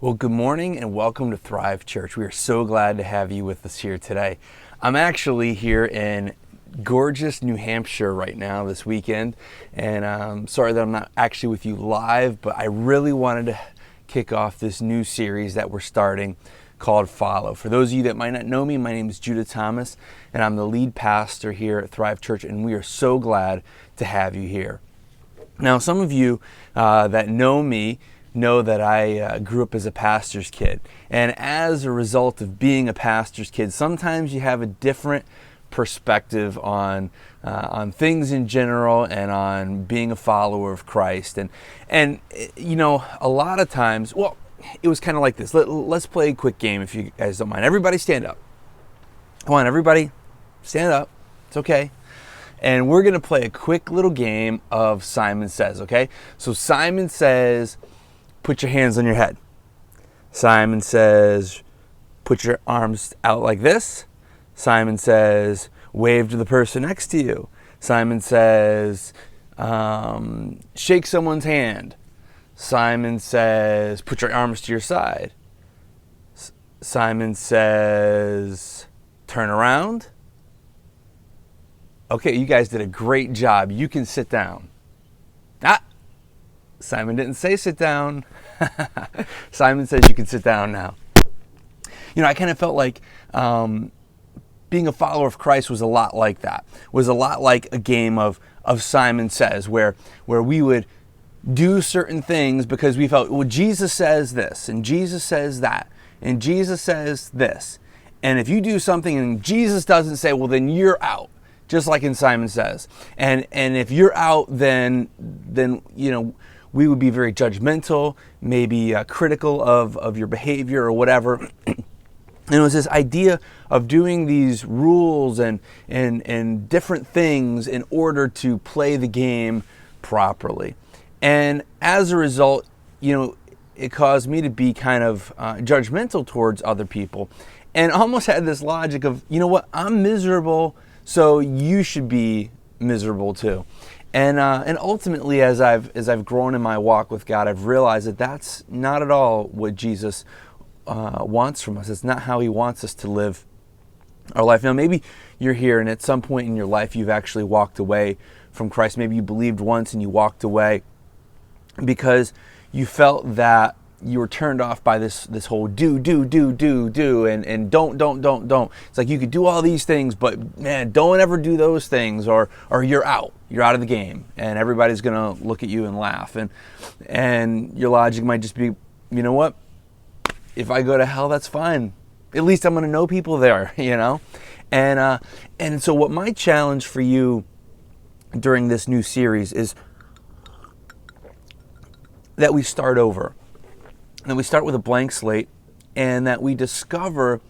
Well, good morning and welcome to Thrive Church. We are so glad to have you with us here today. I'm actually here in gorgeous New Hampshire right now this weekend, and I'm sorry that I'm not actually with you live, but I really wanted to kick off this new series that we're starting called Follow. For those of you that might not know me, my name is Judah Thomas, and I'm the lead pastor here at Thrive Church, and we are so glad to have you here. Now, some of you that know me know that I grew up as a pastor's kid. And as a result of being a pastor's kid, sometimes you have a different perspective on things in general and on being a follower of Christ. And you know, a lot of times, well, it was kind of like this. Let's play a quick game if you guys don't mind. Everybody stand up. Come on, everybody, stand up. It's okay. And we're going to play a quick little game of Simon Says, okay? So Simon says, put your hands on your head. Simon says, put your arms out like this. Simon says, wave to the person next to you. Simon says, shake someone's hand. Simon says, put your arms to your side. Simon says, turn around. Okay, you guys did a great job. You can sit down. Simon didn't say sit down. Simon says you can sit down now. You know, I kind of felt like being a follower of Christ was a lot like that. Was a lot like a game of Simon Says, where we would do certain things because we felt, well, Jesus says this, and Jesus says that, and Jesus says this. And if you do something and Jesus doesn't say, well, then you're out. Just like in Simon Says. And if you're out, then you know, we would be very judgmental, maybe critical of your behavior or whatever. And it was this idea of doing these rules and different things in order to play the game properly. And as a result, you know, it caused me to be kind of judgmental towards other people, and almost had this logic of, you know what, I'm miserable, so you should be miserable too. And ultimately, as I've grown in my walk with God, I've realized that that's not at all what Jesus wants from us. It's not how he wants us to live our life. Now, maybe you're here and at some point in your life you've actually walked away from Christ. Maybe you believed once and you walked away because you felt that you were turned off by this whole do and don't. It's like you could do all these things, but man, don't ever do those things, or you're out of the game, and everybody's gonna look at you and laugh, and your logic might just be, you know what, if I go to hell, that's fine. At least I'm gonna know people there, you know. And so what my challenge for you during this new series is that we start over. And we start with a blank slate, and that we discover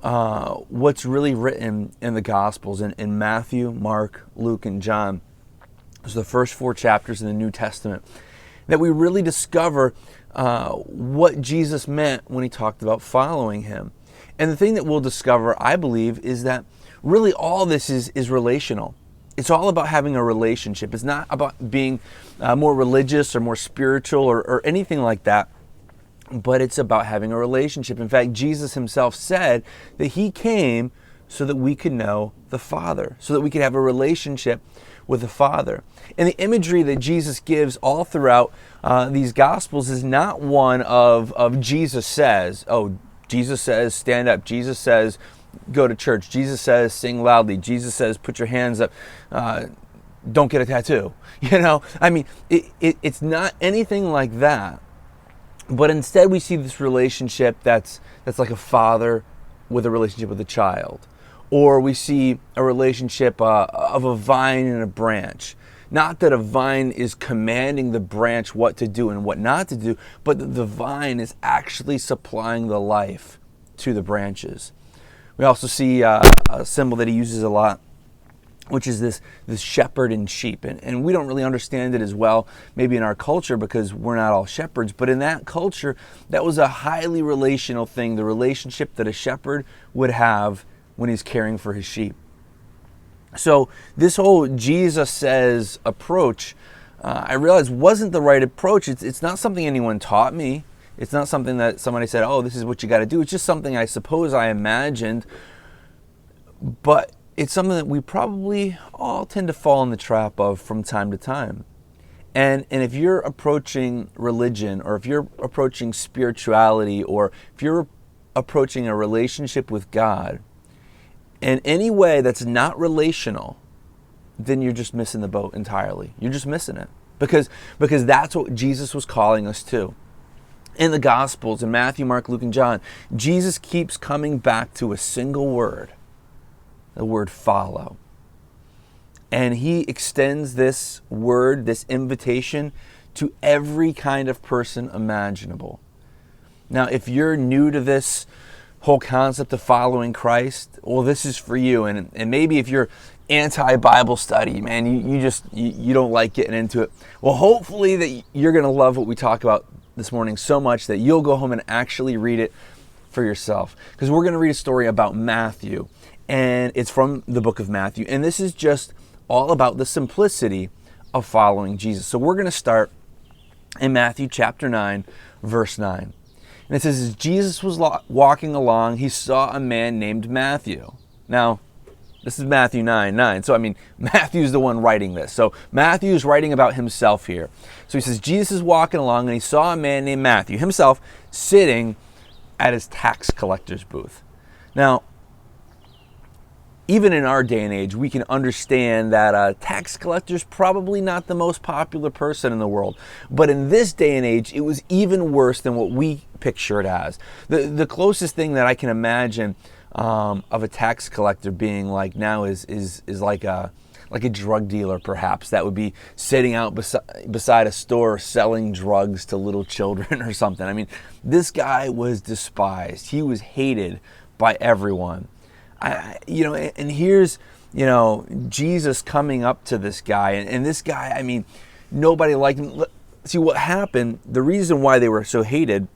what's really written in the Gospels in Matthew, Mark, Luke, and John. Those are the first 4 chapters in the New Testament. That we really discover what Jesus meant when he talked about following him. And the thing that we'll discover, I believe, is that really all this is relational. It's all about having a relationship. It's not about being more religious or more spiritual or anything like that. But it's about having a relationship. In fact, Jesus himself said that he came so that we could know the Father, so that we could have a relationship with the Father. And the imagery that Jesus gives all throughout these Gospels is not one of Jesus says, oh, Jesus says stand up, Jesus says go to church, Jesus says sing loudly, Jesus says put your hands up, don't get a tattoo. You know, I mean, it's not anything like that. But instead we see this relationship that's like a father with a relationship with a child. Or we see a relationship of a vine and a branch. Not that a vine is commanding the branch what to do and what not to do, but that the vine is actually supplying the life to the branches. We also see a symbol that he uses a lot, which is this shepherd and sheep. And we don't really understand it as well, maybe in our culture, because we're not all shepherds. But in that culture, that was a highly relational thing, the relationship that a shepherd would have when he's caring for his sheep. So this whole Jesus says approach, I realized wasn't the right approach. It's not something anyone taught me. It's not something that somebody said, oh, this is what you got to do. It's just something I suppose I imagined. But it's something that we probably all tend to fall in the trap of from time to time. And if you're approaching religion, or if you're approaching spirituality, or if you're approaching a relationship with God in any way that's not relational, then you're just missing the boat entirely. You're just missing it. Because that's what Jesus was calling us to. In the Gospels, in Matthew, Mark, Luke, and John, Jesus keeps coming back to a single word, the word follow. And he extends this word, this invitation, to every kind of person imaginable. Now, if you're new to this whole concept of following Christ, well, this is for you. And maybe if you're anti-Bible study, man, you don't like getting into it. Well, hopefully that you're going to love what we talk about this morning so much that you'll go home and actually read it for yourself. Because we're going to read a story about Matthew, and it's from the book of Matthew. And this is just all about the simplicity of following Jesus. So we're going to start in Matthew chapter 9, verse 9. And it says, as Jesus was walking along, he saw a man named Matthew. Now, this is Matthew 9:9. So, Matthew's the one writing this. So, Matthew's writing about himself here. So, he says, Jesus is walking along, and he saw a man named Matthew, himself, sitting at his tax collector's booth. Now, even in our day and age, we can understand that a tax collector is probably not the most popular person in the world. But in this day and age, it was even worse than what we picture it as. The closest thing that I can imagine of a tax collector being like now is like a drug dealer, perhaps, that would be sitting out beside a store selling drugs to little children or something. This guy was despised. He was hated by everyone. And here's, Jesus coming up to this guy, and this guy, nobody liked him. See, what happened, the reason why they were so hated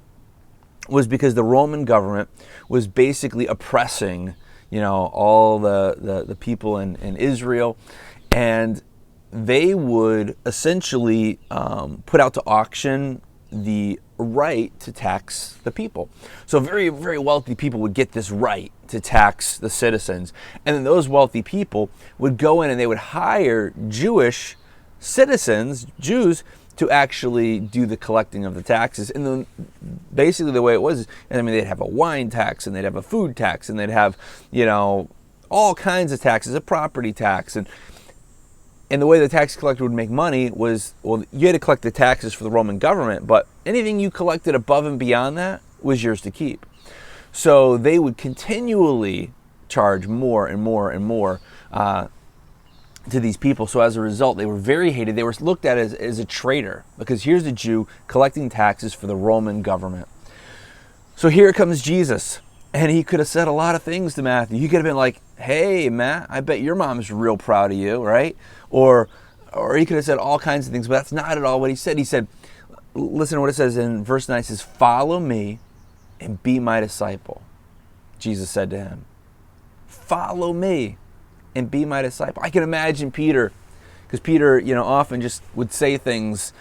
was because the Roman government was basically oppressing, all the people in Israel, and they would essentially put out to auction the right to tax the people. So very, very wealthy people would get this right to tax the citizens. And then those wealthy people would go in and they would hire Jewish citizens, Jews, to actually do the collecting of the taxes. And then basically the way it was, they'd have a wine tax, and they'd have a food tax, and they'd have, all kinds of taxes, a property tax. And the way the tax collector would make money was, well, you had to collect the taxes for the Roman government, but anything you collected above and beyond that was yours to keep. So they would continually charge more and more and more to these people. So as a result, they were very hated. They were looked at as a traitor, because here's a Jew collecting taxes for the Roman government. So here comes Jesus. And he could have said a lot of things to Matthew. He could have been like, hey, Matt, I bet your mom's real proud of you, right? Or he could have said all kinds of things, but that's not at all what he said. He said, listen to what it says in verse 9. It says, follow me and be my disciple. Jesus said to him, follow me and be my disciple. I can imagine Peter, because Peter, often just would say things,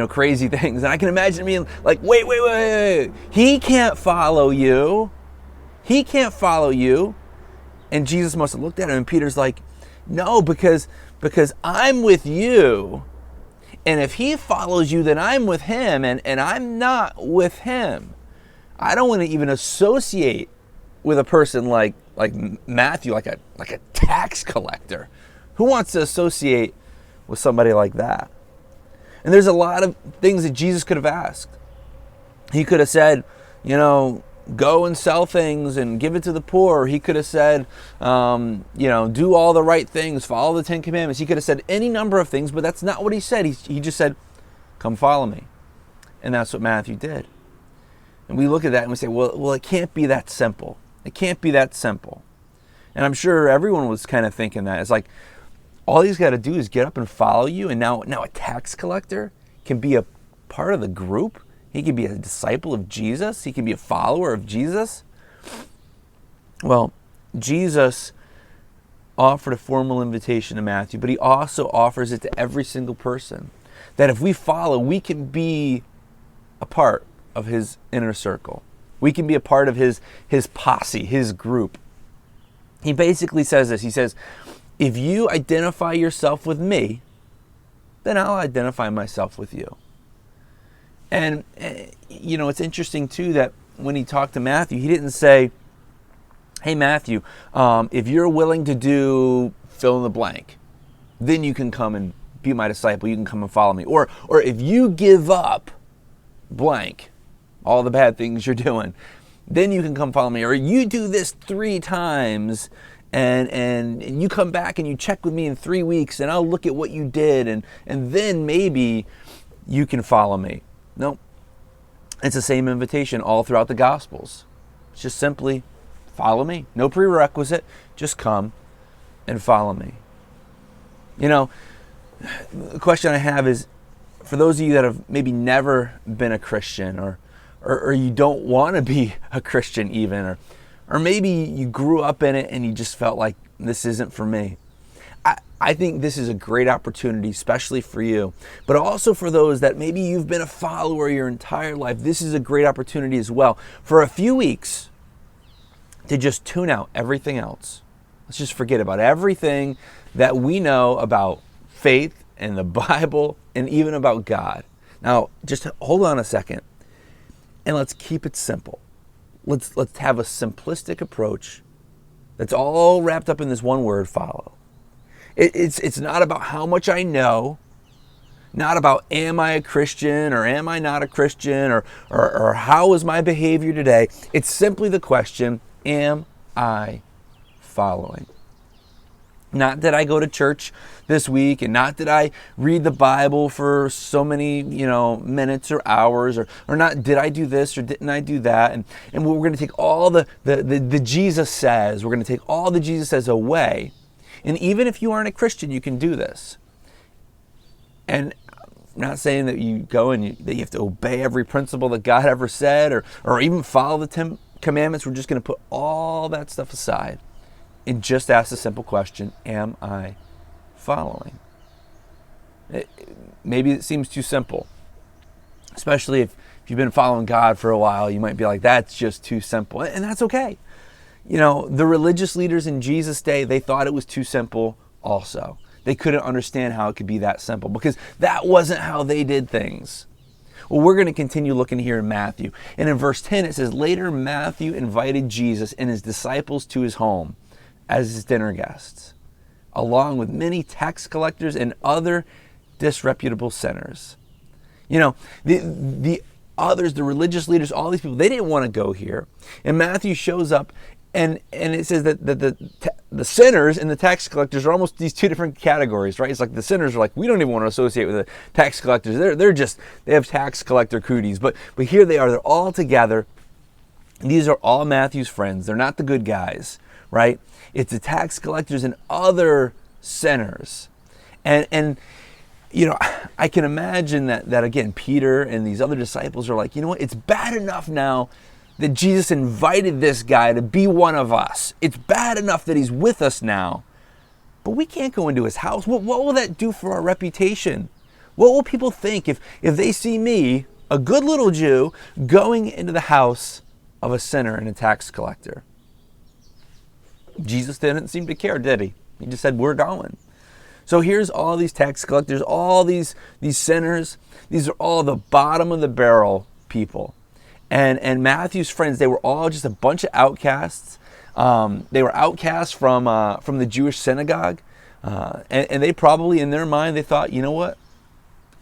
crazy things. And I can imagine being like, wait. He can't follow you. He can't follow you. And Jesus must have looked at him, and Peter's like, no, because I'm with you. And if he follows you, then I'm with him, and I'm not with him. I don't want to even associate with a person like Matthew, like a tax collector. Who wants to associate with somebody like that? And there's a lot of things that Jesus could have asked. He could have said, go and sell things and give it to the poor. He could have said, do all the right things, follow the 10 Commandments. He could have said any number of things, but that's not what he said. He just said, come follow me. And that's what Matthew did. And we look at that and we say, well, it can't be that simple. It can't be that simple. And I'm sure everyone was kind of thinking that. It's like, all he's got to do is get up and follow you, and now a tax collector can be a part of the group. He can be a disciple of Jesus. He can be a follower of Jesus. Well, Jesus offered a formal invitation to Matthew, but he also offers it to every single person. That if we follow, we can be a part of his inner circle. We can be a part of his posse, his group. He basically says this. He says, if you identify yourself with me, then I'll identify myself with you. And, it's interesting too that when he talked to Matthew, he didn't say, hey, Matthew, if you're willing to do fill in the blank, then you can come and be my disciple. You can come and follow me. Or if you give up blank, all the bad things you're doing, then you can come follow me. Or you do this 3 times and you come back and you check with me in 3 weeks and I'll look at what you did and then maybe you can follow me. No, it's the same invitation all throughout the Gospels. It's just simply follow me. No prerequisite, just come and follow me. The question I have is, for those of you that have maybe never been a Christian or you don't want to be a Christian even, or maybe you grew up in it and you just felt like this isn't for me. I think this is a great opportunity, especially for you, but also for those that maybe you've been a follower your entire life. This is a great opportunity as well for a few weeks to just tune out everything else. Let's just forget about everything that we know about faith and the Bible and even about God. Now, just hold on a second and let's keep it simple. Let's have a simplistic approach that's all wrapped up in this one word, follow. It's not about how much I know, not about am I a Christian or am I not a Christian or how is my behavior today. It's simply the question, am I following? Not that I go to church this week and not that I read the Bible for so many, minutes or hours or not did I do this or didn't I do that. And we're going to take all the Jesus says, we're going to take all the Jesus says away. And even if you aren't a Christian, you can do this. And I'm not saying that you go and that you have to obey every principle that God ever said or even follow the 10 commandments. We're just going to put all that stuff aside and just ask the simple question, am I following? Maybe it seems too simple, especially if you've been following God for a while. You might be like, that's just too simple. And that's okay. The religious leaders in Jesus' day, they thought it was too simple also. They couldn't understand how it could be that simple because that wasn't how they did things. Well, we're going to continue looking here in Matthew. And in verse 10, it says, later Matthew invited Jesus and his disciples to his home as his dinner guests, along with many tax collectors and other disreputable sinners. The others, the religious leaders, all these people, they didn't want to go here. And Matthew shows up and it says that the sinners and the tax collectors are almost these two different categories, right? It's like the sinners are like, we don't even want to associate with the tax collectors. They have tax collector cooties. But here they are, they're all together. These are all Matthew's friends. They're not the good guys, right? It's the tax collectors and other sinners. And I can imagine that again, Peter and these other disciples are like, it's bad enough now that Jesus invited this guy to be one of us. It's bad enough that he's with us now, but we can't go into his house. What will that do for our reputation? What will people think if they see me, a good little Jew, going into the house of a sinner and a tax collector? Jesus didn't seem to care, did he? He just said, we're going. So here's all these tax collectors, all these sinners. These are all the bottom of the barrel people. And Matthew's friends, they were all just a bunch of outcasts. They were outcasts from the Jewish synagogue. And they probably, in their mind, they thought, you know what?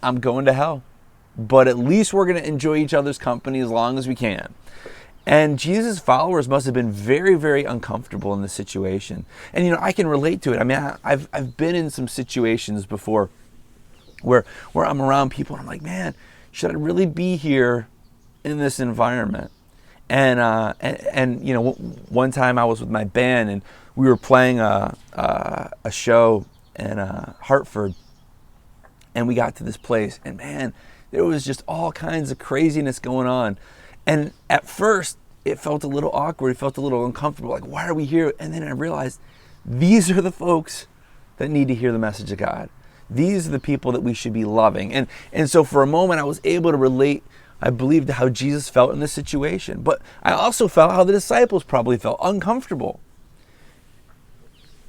I'm going to hell. But at least we're going to enjoy each other's company as long as we can. And Jesus' followers must have been very, very uncomfortable in this situation. And, I can relate to it. I mean, I've been in some situations before where I'm around people and I'm like, man, should I really be here in this environment? And one time I was with my band and we were playing a show in Hartford, and we got to this place and man, there was just all kinds of craziness going on. And at first it felt a little awkward. It felt a little uncomfortable. Like, why are we here? And then I realized these are the folks that need to hear the message of God. These are the people that we should be loving. And so for a moment I was able to relate I believed how Jesus felt in this situation. But I also felt how the disciples probably felt, uncomfortable.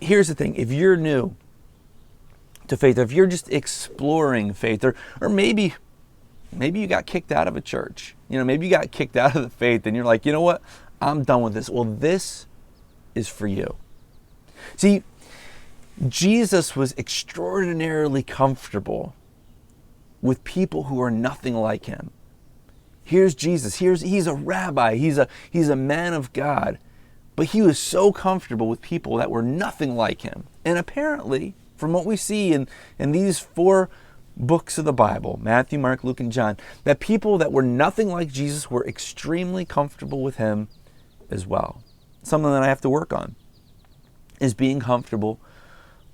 Here's the thing. If you're new to faith, if you're just exploring faith, or maybe you got kicked out of a church. Maybe you got kicked out of the faith and you're like, you know what? I'm done with this. Well, this is for you. See, Jesus was extraordinarily comfortable with people who are nothing like him. Here's Jesus. He's a rabbi. He's a man of God. But he was so comfortable with people that were nothing like him. And apparently, from what we see in these 4 books of the Bible, Matthew, Mark, Luke, and John, that people that were nothing like Jesus were extremely comfortable with him as well. Something that I have to work on is being comfortable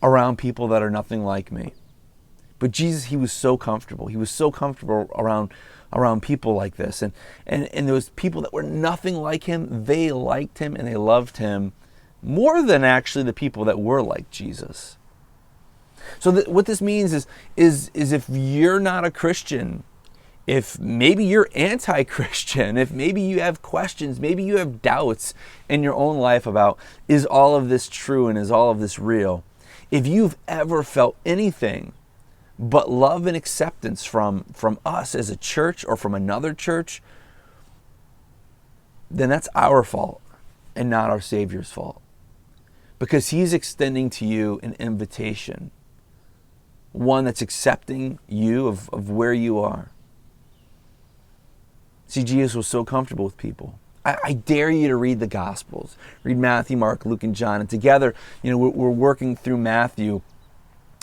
around people that are nothing like me. But Jesus, he was so comfortable. He was so comfortable around people like this. And those people that were nothing like him, they liked him and they loved him more than actually the people that were like Jesus. So what this means is if you're not a Christian, if maybe you're anti-Christian, if maybe you have questions, maybe you have doubts in your own life about, is all of this true and is all of this real? If you've ever felt anything but love and acceptance from us as a church or from another church, then that's our fault and not our Savior's fault. Because he's extending to you an invitation, one that's accepting you of where you are. See, Jesus was so comfortable with people. I dare you to read the Gospels. Read Matthew, Mark, Luke, and John. And together, we're working through Matthew,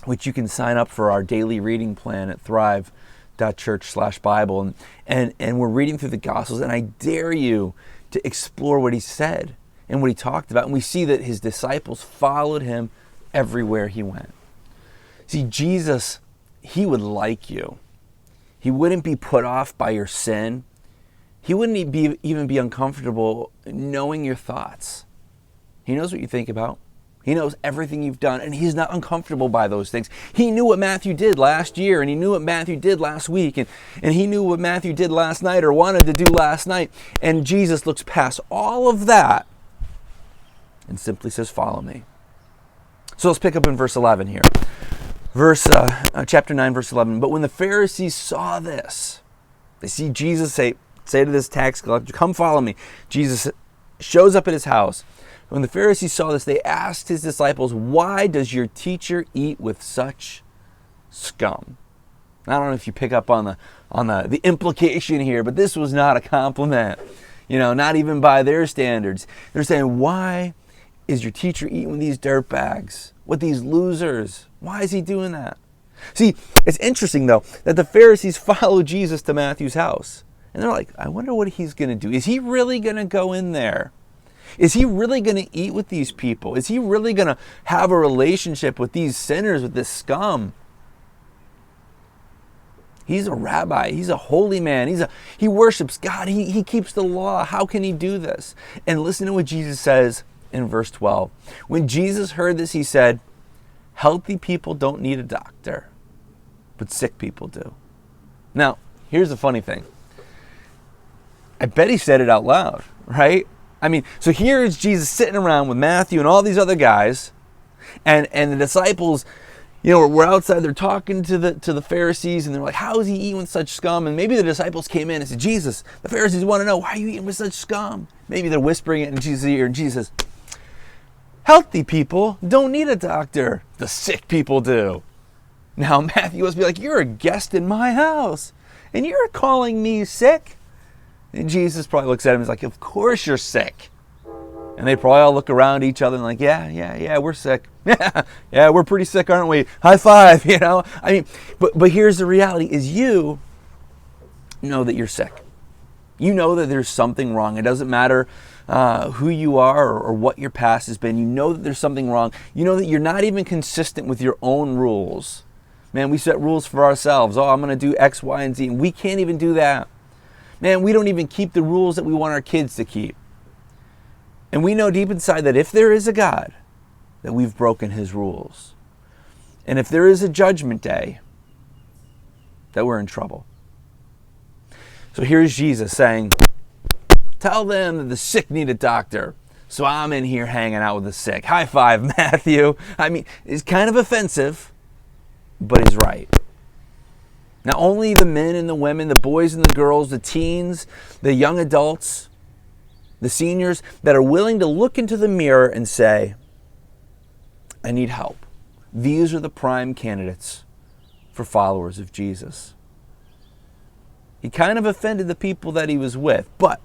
which you can sign up for our daily reading plan at thrive.church/Bible. And we're reading through the Gospels, and I dare you to explore what he said and what he talked about. And we see that his disciples followed him everywhere he went. See, Jesus, he would like you. He wouldn't be put off by your sin. He wouldn't even be uncomfortable knowing your thoughts. He knows what you think about. He knows everything you've done, and he's not uncomfortable by those things. He knew what Matthew did last year, and he knew what Matthew did last week, and he knew what Matthew did last night or wanted to do last night. And Jesus looks past all of that and simply says, follow me. So let's pick up in verse 11 here. Chapter 9, verse 11. But when the Pharisees saw this, they see Jesus say to this tax collector, come follow me. Jesus shows up at his house. When the Pharisees saw this, they asked his disciples, why does your teacher eat with such scum? I don't know if you pick up on the implication here, but this was not a compliment. Not even by their standards. They're saying, why is your teacher eating with these dirtbags, with these losers? Why is he doing that? See, it's interesting, though, that the Pharisees follow Jesus to Matthew's house. And they're like, I wonder what he's going to do. Is he really going to go in there? Is he really going to eat with these people? Is he really going to have a relationship with these sinners, with this scum? He's a rabbi. He's a holy man. He worships God. He keeps the law. How can he do this? And listen to what Jesus says in verse 12. When Jesus heard this, he said, healthy people don't need a doctor, but sick people do. Now, here's the funny thing. I bet he said it out loud, right? So here is Jesus sitting around with Matthew and all these other guys, and the disciples, we're outside, they're talking to the Pharisees, and they're like, how is he eating with such scum? And maybe the disciples came in and said, Jesus, the Pharisees want to know, why are you eating with such scum? Maybe they're whispering it in Jesus' ear, and Jesus says, healthy people don't need a doctor, the sick people do. Now Matthew must be like, you're a guest in my house, and you're calling me sick? And Jesus probably looks at him and is like, of course you're sick. And they probably all look around each other and like, yeah, we're sick. Yeah, we're pretty sick, aren't we? High five, But here's the reality is you know that you're sick. You know that there's something wrong. It doesn't matter who you are or what your past has been. You know that there's something wrong. You know that you're not even consistent with your own rules. Man, we set rules for ourselves. Oh, I'm going to do X, Y, and Z. And we can't even do that. Man, we don't even keep the rules that we want our kids to keep. And we know deep inside that if there is a God, that we've broken his rules. And if there is a judgment day, that we're in trouble. So here's Jesus saying, tell them that the sick need a doctor. So I'm in here hanging out with the sick. High five, Matthew. I mean, it's kind of offensive, but he's right. Now, only the men and the women, the boys and the girls, the teens, the young adults, the seniors that are willing to look into the mirror and say, I need help. These are the prime candidates for followers of Jesus. He kind of offended the people that he was with, but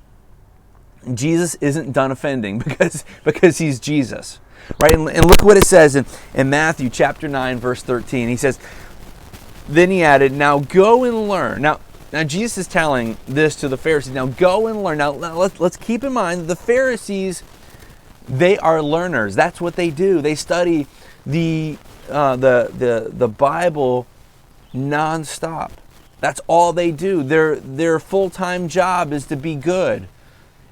Jesus isn't done offending because he's Jesus, right? And look what it says in Matthew chapter 9, verse 13. He says, then he added, now go and learn. Now Jesus is telling this to the Pharisees. Now go and learn. Now let's keep in mind that the Pharisees, they are learners. That's what they do. They study the Bible nonstop. That's all they do. Their full-time job is to be good.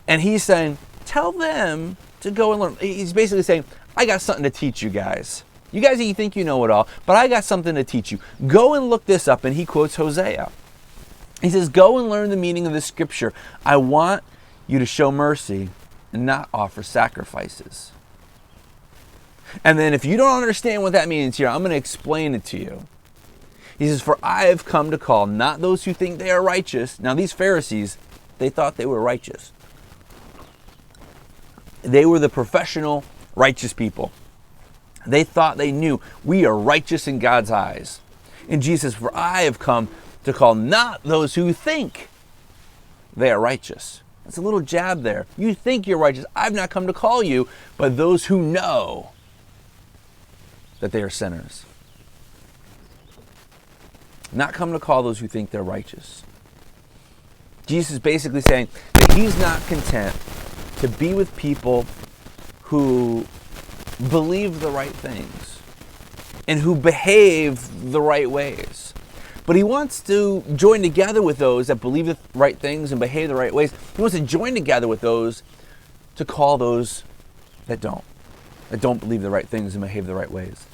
And he's saying, tell them to go and learn. He's basically saying, I got something to teach you guys. You guys, you think you know it all, but I got something to teach you. Go and look this up. And he quotes Hosea. He says, go and learn the meaning of this scripture. I want you to show mercy and not offer sacrifices. And then if you don't understand what that means here, I'm going to explain it to you. He says, for I have come to call not those who think they are righteous. Now these Pharisees, they thought they were righteous. They were the professional righteous people. They thought they knew we are righteous in God's eyes. And Jesus, for I have come to call not those who think they are righteous. That's a little jab there. You think you're righteous. I've not come to call you, but those who know that they are sinners. Not come to call those who think they're righteous. Jesus is basically saying that he's not content to be with people who believe the right things and who behave the right ways. But he wants to join together with those that believe the right things and behave the right ways. He wants to join together with those to call those that don't believe the right things and behave the right ways.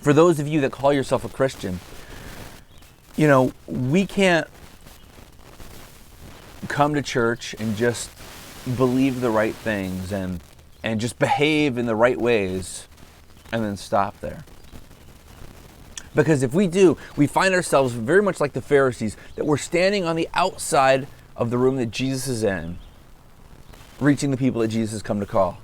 For those of you that call yourself a Christian, you know, we can't come to church and just believe the right things and just behave in the right ways and then stop there. Because if we do, we find ourselves very much like the Pharisees, that we're standing on the outside of the room that Jesus is in, reaching the people that Jesus has come to call.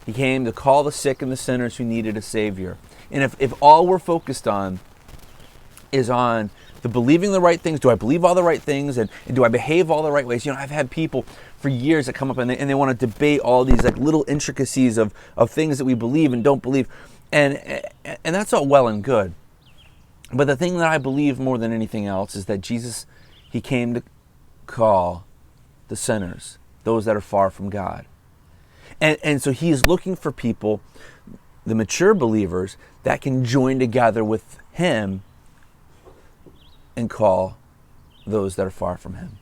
He came to call the sick and the sinners who needed a Savior. And if all we're focused on is on the believing the right things, do I believe all the right things, and do I behave all the right ways? You know, I've had people for years that come up and they want to debate all these like little intricacies of things that we believe and don't believe. And that's all well and good. But the thing that I believe more than anything else is that Jesus, he came to call the sinners, those that are far from God. And so he is looking for people, the mature believers, that can join together with him and call those that are far from him.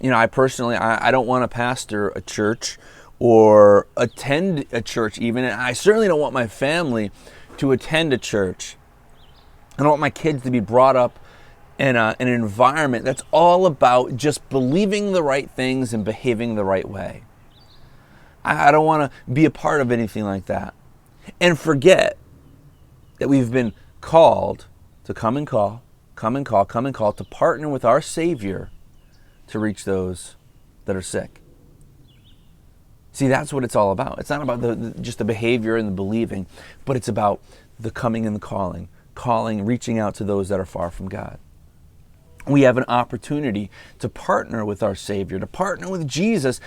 You know, I personally, I don't want to pastor a church or attend a church even, and I certainly don't want my family to attend a church. I don't want my kids to be brought up in an environment that's all about just believing the right things and behaving the right way. I don't want to be a part of anything like that. And forget that we've been called to come and call, to partner with our Savior to reach those that are sick. See, that's what it's all about. It's not about just the behavior and the believing, but it's about the coming and the calling, reaching out to those that are far from God. We have an opportunity to partner with our Savior, to partner with Jesus,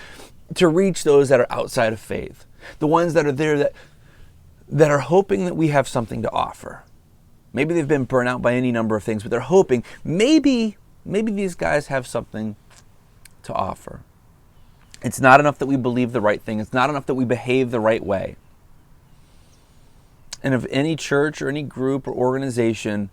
to reach those that are outside of faith, the ones that are there that are hoping that we have something to offer. Maybe they've been burnt out by any number of things, but they're hoping maybe these guys have something to offer. It's not enough that we believe the right thing. It's not enough that we behave the right way. And if any church or any group or organization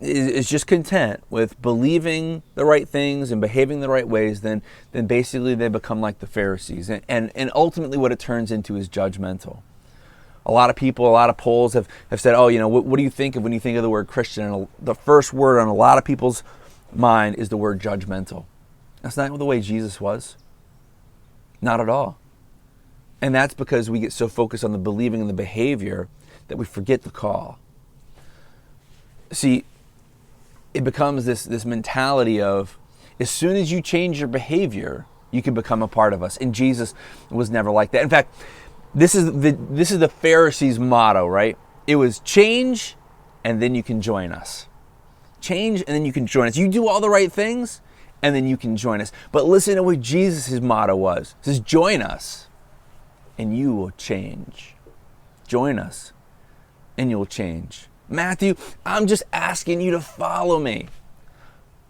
is just content with believing the right things and behaving the right ways, then basically they become like the Pharisees. And ultimately what it turns into is judgmental. A lot of people, a lot of polls have said, oh, you know, what do you think of when you think of the word Christian? And the first word on a lot of people's mind is the word judgmental. That's not the way Jesus was. Not at all. And that's because we get so focused on the believing and the behavior that we forget the call. See, it becomes this mentality of, as soon as you change your behavior, you can become a part of us. And Jesus was never like that. In fact, this is the Pharisees' motto, right? It was change and then you can join us. Change and then you can join us. You do all the right things and then you can join us. But listen to what Jesus' motto was. It says, join us and you will change. Join us and you'll change. Matthew, I'm just asking you to follow me.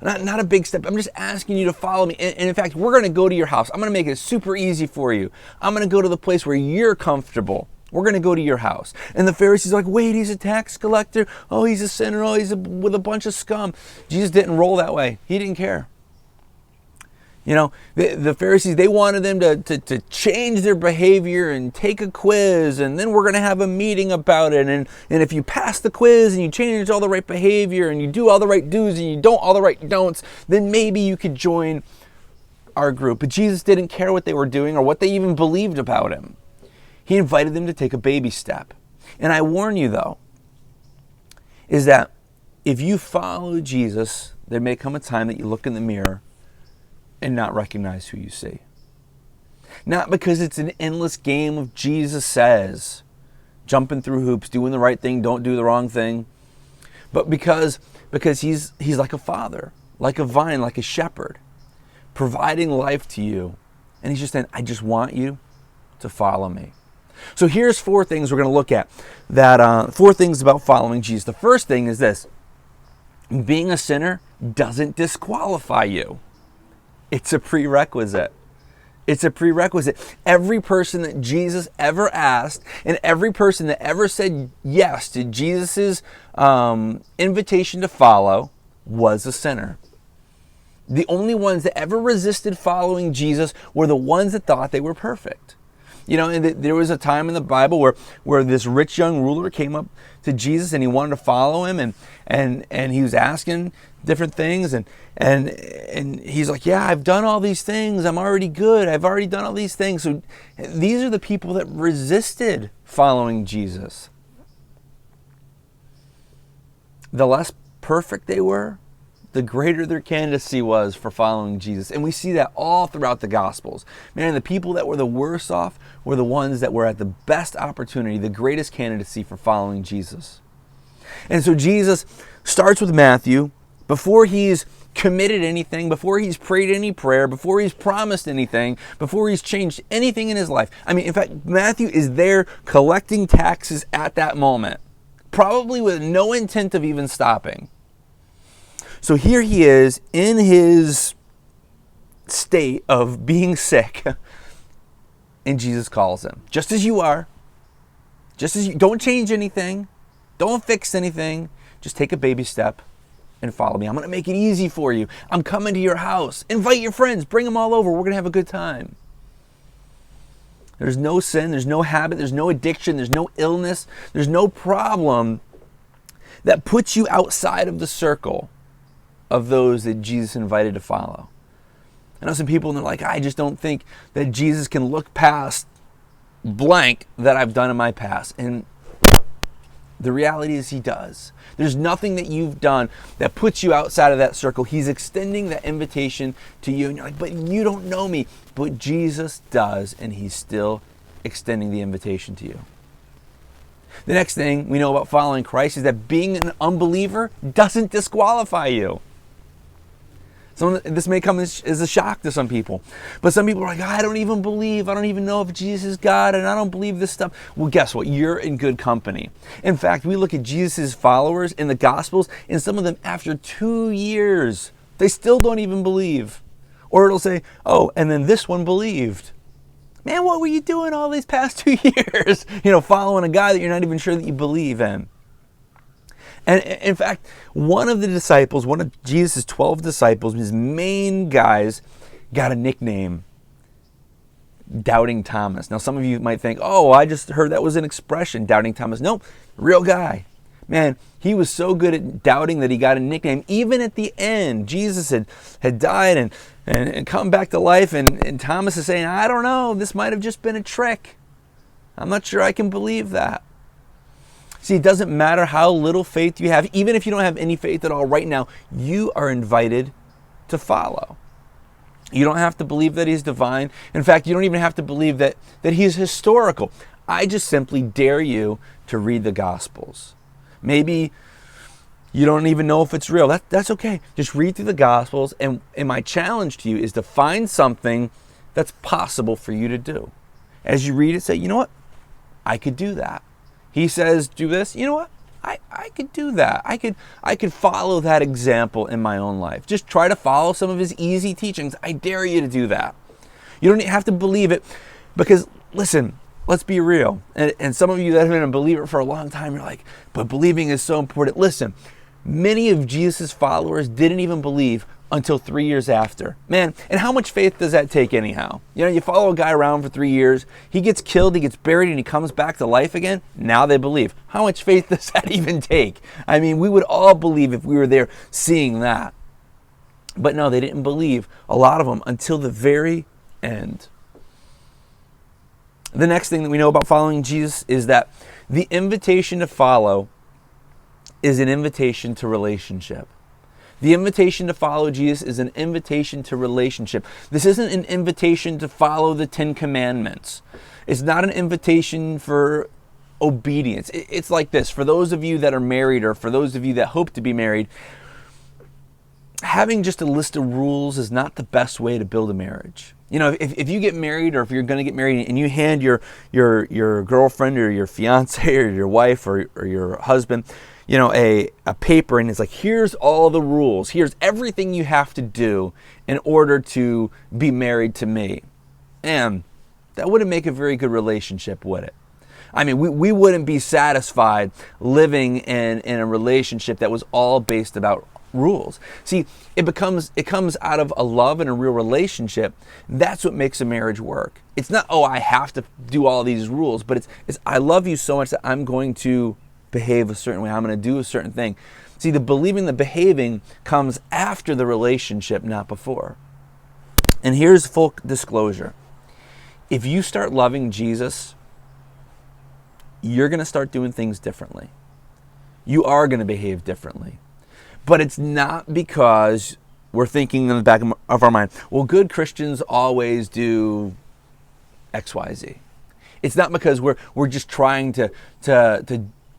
Not a big step. I'm just asking you to follow me. And in fact, we're going to go to your house. I'm going to make it super easy for you. I'm going to go to the place where you're comfortable. We're going to go to your house. And the Pharisees are like, wait, he's a tax collector. Oh, he's a sinner. Oh, with a bunch of scum. Jesus didn't roll that way. He didn't care. You know, the Pharisees, they wanted them to change their behavior and take a quiz, and then we're going to have a meeting about it. And if you pass the quiz and you change all the right behavior and you do all the right do's and you don't all the right don'ts, then maybe you could join our group. But Jesus didn't care what they were doing or what they even believed about him. He invited them to take a baby step. And I warn you, though, is that if you follow Jesus, there may come a time that you look in the mirror and not recognize who you see. Not because it's an endless game of Jesus says, jumping through hoops, doing the right thing, don't do the wrong thing, but because he's like a father, like a vine, like a shepherd, providing life to you. And he's just saying, I just want you to follow me. So here's 4 things we're going to look at, that 4 things about following Jesus. The first thing is this: being a sinner doesn't disqualify you. It's a prerequisite. It's a prerequisite. Every person that Jesus ever asked and every person that ever said yes to Jesus' invitation to follow was a sinner. The only ones that ever resisted following Jesus were the ones that thought they were perfect. You know, and there was a time in the Bible where this rich young ruler came up to Jesus and he wanted to follow him, and he was asking different things, and he's like, yeah, I've done all these things. I'm already good. I've already done all these things. So these are the people that resisted following Jesus. The less perfect they were, the greater their candidacy was for following Jesus. And we see that all throughout the Gospels. Man, the people that were the worst off were the ones that were at the best opportunity, the greatest candidacy for following Jesus. And so Jesus starts with Matthew before he's committed anything, before he's prayed any prayer, before he's promised anything, before he's changed anything in his life. I mean, in fact, Matthew is there collecting taxes at that moment, probably with no intent of even stopping. So here he is in his state of being sick, and Jesus calls him, just as you are, just as you, don't change anything, don't fix anything, just take a baby step and follow me. I'm going to make it easy for you. I'm coming to your house. Invite your friends, bring them all over. We're going to have a good time. There's no sin, there's no habit, there's no addiction, there's no illness, there's no problem that puts you outside of the circle of those that Jesus invited to follow. I know some people and they're like, I just don't think that Jesus can look past blank that I've done in my past. And the reality is he does. There's nothing that you've done that puts you outside of that circle. He's extending that invitation to you. And you're like, but you don't know me. But Jesus does, and he's still extending the invitation to you. The next thing we know about following Christ is that being an unbeliever doesn't disqualify you. This may come as a shock to some people. But some people are like, I don't even believe. I don't even know if Jesus is God, and I don't believe this stuff. Well, guess what? You're in good company. In fact, we look at Jesus' followers in the Gospels, and some of them, after 2 years, they still don't even believe. Or it'll say, oh, and then this one believed. Man, what were you doing all these past 2 years? Following a guy that you're not even sure that you believe in. And in fact, one of the disciples, one of Jesus' 12 disciples, his main guys, got a nickname, Doubting Thomas. Now, some of you might think, oh, I just heard that was an expression, Doubting Thomas. No, real guy. Man, he was so good at doubting that he got a nickname. Even at the end, Jesus had died and come back to life, and Thomas is saying, I don't know, this might have just been a trick. I'm not sure I can believe that. See, it doesn't matter how little faith you have. Even if you don't have any faith at all right now, you are invited to follow. You don't have to believe that he's divine. In fact, you don't even have to believe that he's historical. I just simply dare you to read the Gospels. Maybe you don't even know if it's real. That's okay. Just read through the Gospels, and my challenge to you is to find something that's possible for you to do. As you read it, say, you know what? I could do that. He says, do this. You know what? I could do that. I could follow that example in my own life. Just try to follow some of his easy teachings. I dare you to do that. You don't have to believe it, because listen, let's be real. And some of you that have been a believer for a long time, you're like, but believing is so important. Listen, many of Jesus' followers didn't even believe until 3 years after. Man, and how much faith does that take anyhow? You know, you follow a guy around for 3 years, he gets killed, he gets buried, and he comes back to life again. Now they believe. How much faith does that even take? I mean, we would all believe if we were there seeing that. But no, they didn't believe, a lot of them, until the very end. The next thing that we know about following Jesus is that the invitation to follow is an invitation to relationship. The invitation to follow Jesus is an invitation to relationship. This isn't an invitation to follow the 10 Commandments. It's not an invitation for obedience. It's like this. For those of you that are married, or for those of you that hope to be married, having just a list of rules is not the best way to build a marriage. You know, if you get married, or if you're going to get married, and you hand your girlfriend or your fiance or your wife or your husband, you know, a paper, and it's like, here's all the rules. Here's everything you have to do in order to be married to me. And that wouldn't make a very good relationship, would it? I mean, we wouldn't be satisfied living in a relationship that was all based about rules. See, it comes out of a love and a real relationship. That's what makes a marriage work. It's not, oh, I have to do all these rules, but it's I love you so much that I'm going to behave a certain way. I'm going to do a certain thing. See, the believing, the behaving comes after the relationship, not before. And here's full disclosure. If you start loving Jesus, you're going to start doing things differently. You are going to behave differently. But it's not because we're thinking in the back of our mind, well, good Christians always do X, Y, Z. It's not because we're just trying to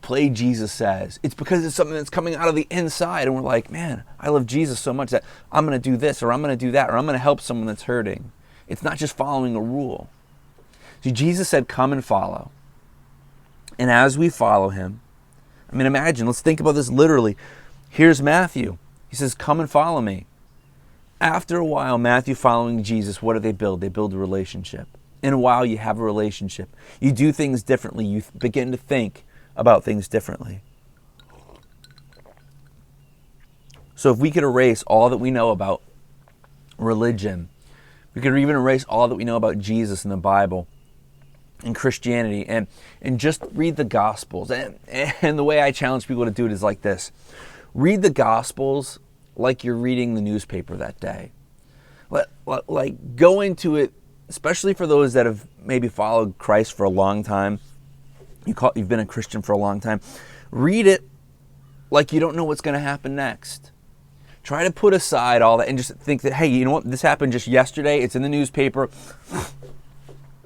play Jesus says. It's because it's something that's coming out of the inside, and we're like, man, I love Jesus so much that I'm going to do this, or I'm going to do that, or I'm going to help someone that's hurting. It's not just following a rule. See, Jesus said, come and follow. And as we follow him, I mean, imagine, let's think about this literally. Here's Matthew. He says, come and follow me. After a while, Matthew following Jesus, what do they build? They build a relationship. In a while, you have a relationship. You do things differently. You begin to think about things differently. So if we could erase all that we know about religion, we could even erase all that we know about Jesus and the Bible and Christianity, and just read the Gospels. And the way I challenge people to do it is like this. Read the Gospels like you're reading the newspaper that day. Like go into it, especially for those that have maybe followed Christ for a long time. You've been a Christian for a long time. Read it like you don't know what's going to happen next. Try to put aside all that and just think that, hey, you know what? This happened just yesterday. It's in the newspaper.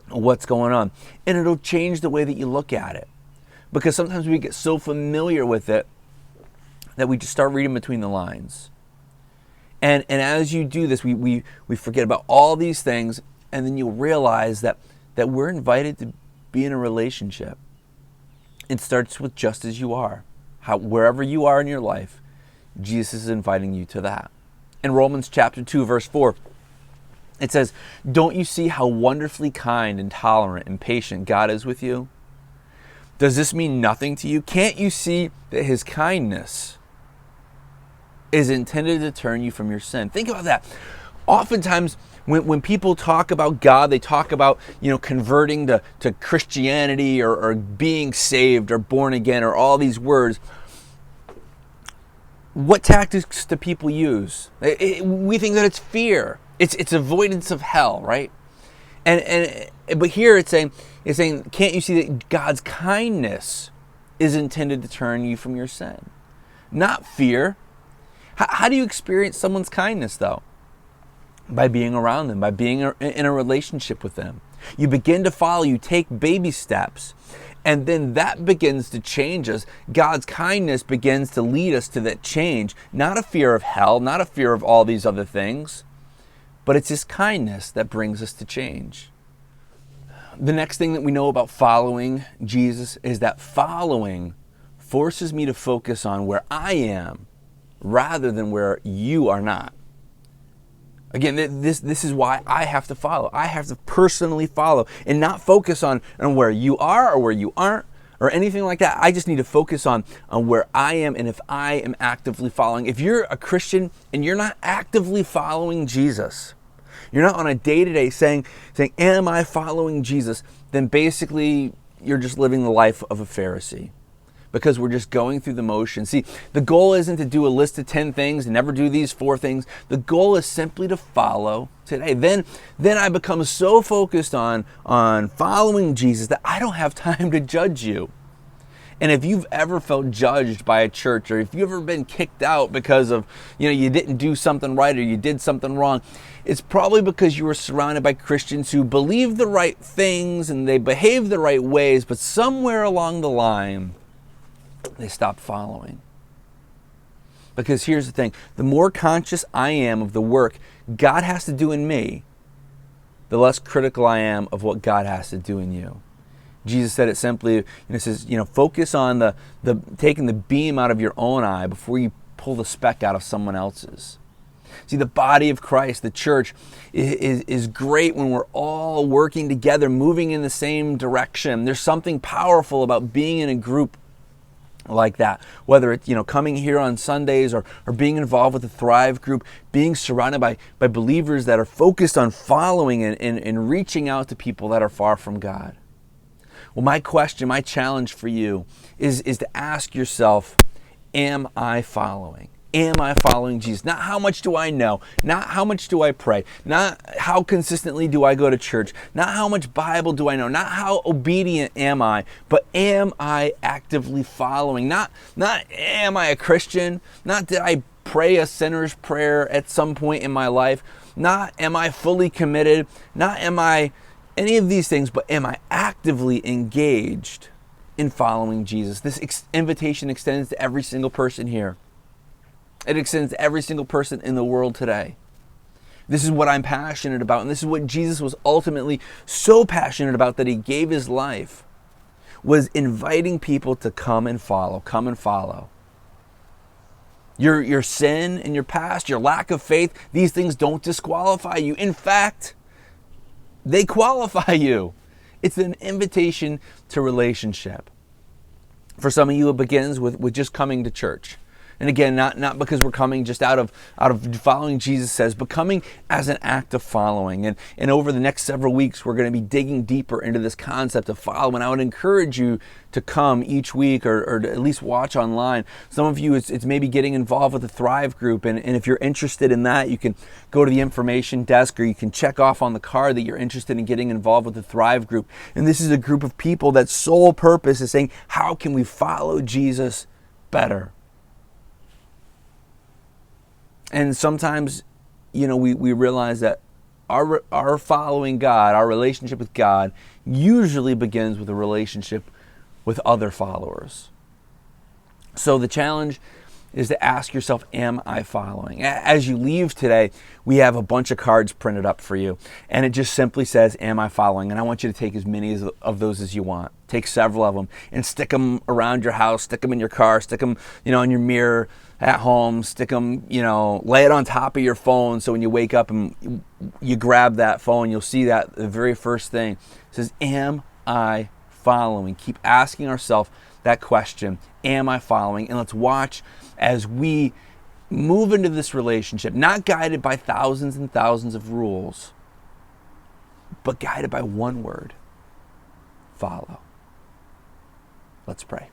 What's going on? And it'll change the way that you look at it. Because sometimes we get so familiar with it that we just start reading between the lines. And as you do this, we forget about all these things, and then you'll realize that we're invited to be in a relationship. It starts with just as you are. Wherever you are in your life, Jesus is inviting you to that. In Romans chapter 2, verse 4, it says, don't you see how wonderfully kind and tolerant and patient God is with you? Does this mean nothing to you? Can't you see that his kindness is intended to turn you from your sin? Think about that. Oftentimes, when people talk about God, they talk about, converting to Christianity or being saved or born again or all these words. What tactics do people use? We think that it's fear. It's avoidance of hell, right? But here it's saying, can't you see that God's kindness is intended to turn you from your sin, not fear? How do you experience someone's kindness, though? By being around them, by being in a relationship with them. You begin to follow, you take baby steps, and then that begins to change us. God's kindness begins to lead us to that change. Not a fear of hell, not a fear of all these other things, but it's His kindness that brings us to change. The next thing that we know about following Jesus is that following forces me to focus on where I am rather than where you are not. Again, this is why I have to follow. I have to personally follow and not focus on where you are or where you aren't or anything like that. I just need to focus on where I am and if I am actively following. If you're a Christian and you're not actively following Jesus, you're not on a day-to-day saying, am I following Jesus? Then basically you're just living the life of a Pharisee, because we're just going through the motions. See, the goal isn't to do a list of 10 things and never do these 4 things. The goal is simply to follow today. Then I become so focused on following Jesus that I don't have time to judge you. And if you've ever felt judged by a church, or if you've ever been kicked out because of, you didn't do something right or you did something wrong, it's probably because you were surrounded by Christians who believe the right things and they behave the right ways, but somewhere along the line, they stopped following. Because here's the thing, the more conscious I am of the work God has to do in me, the less critical I am of what God has to do in you. Jesus said it simply, it says, focus on the taking the beam out of your own eye before you pull the speck out of someone else's. See, the body of Christ, the church, is great when we're all working together, moving in the same direction. There's something powerful about being in a group like that, whether it's coming here on Sundays or being involved with the Thrive group, being surrounded by believers that are focused on following and reaching out to people that are far from God. Well, my question, my challenge for you is to ask yourself, am I following? Am I following Jesus? Not how much do I know, not how much do I pray, not how consistently do I go to church, not how much Bible do I know, not how obedient am I, but am I actively following? Not am I a Christian, not did I pray a sinner's prayer at some point in my life, not am I fully committed, not am I any of these things, but am I actively engaged in following Jesus? This invitation extends to every single person here. It extends to every single person in the world today. This is what I'm passionate about, and this is what Jesus was ultimately so passionate about that He gave His life, was inviting people to come and follow, come and follow. Your sin and your past, your lack of faith, these things don't disqualify you. In fact, they qualify you. It's an invitation to relationship. For some of you, it begins with just coming to church. And again, not because we're coming just out of following Jesus says, but coming as an act of following. And over the next several weeks, we're going to be digging deeper into this concept of following. I would encourage you to come each week or to at least watch online. Some of you, it's maybe getting involved with the Thrive group. And if you're interested in that, you can go to the information desk, or you can check off on the card that you're interested in getting involved with the Thrive group. And this is a group of people that sole purpose is saying, how can we follow Jesus better? And sometimes, we realize that our following God, our relationship with God, usually begins with a relationship with other followers. So the challenge is to ask yourself, am I following? As you leave today, we have a bunch of cards printed up for you. And it just simply says, am I following? And I want you to take as many of those as you want. Take several of them and stick them around your house, stick them in your car, stick them, on your mirror at home, stick them, lay it on top of your phone. So when you wake up and you grab that phone, you'll see that the very first thing says, am I following? Keep asking ourselves that question, am I following? And let's watch as we move into this relationship, not guided by thousands and thousands of rules, but guided by one word, follow. Let's pray.